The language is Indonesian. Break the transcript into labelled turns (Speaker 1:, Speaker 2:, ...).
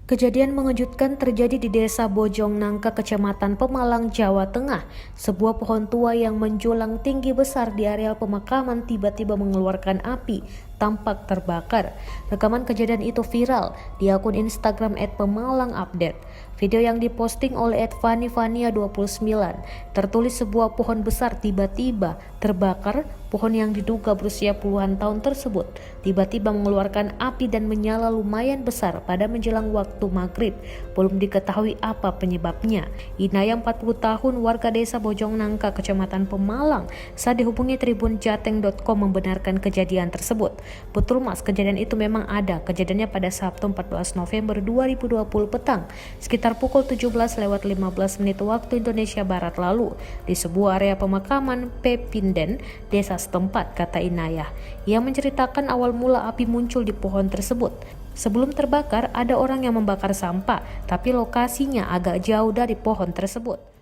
Speaker 1: Kejadian mengejutkan terjadi di Desa Bojong Nangka, Kecamatan Pemalang, Jawa Tengah. Sebuah pohon tua yang menjulang tinggi besar di areal pemakaman tiba-tiba mengeluarkan api, tampak terbakar. Rekaman kejadian itu viral di akun Instagram @pemalangupdate. Video yang diposting oleh @fannyfania29 tertulis sebuah pohon besar tiba-tiba terbakar. Pohon yang diduga berusia puluhan tahun tersebut tiba-tiba mengeluarkan api dan menyala lumayan besar pada menjelang waktu maghrib. Belum diketahui apa penyebabnya. Inaya 40 tahun warga desa Bojong Nangka, Kecamatan Pemalang, saat dihubungi tribunjateng.com membenarkan kejadian tersebut. Betul mas, kejadian itu memang ada. Kejadiannya pada Sabtu 14 November 2020 petang, sekitar pukul 17:15 waktu Indonesia Barat lalu, di sebuah area pemakaman Pepinden, desa setempat, kata Inayah. Ia menceritakan awal mula api muncul di pohon tersebut. Sebelum terbakar, ada orang yang membakar sampah, tapi lokasinya agak jauh dari pohon tersebut.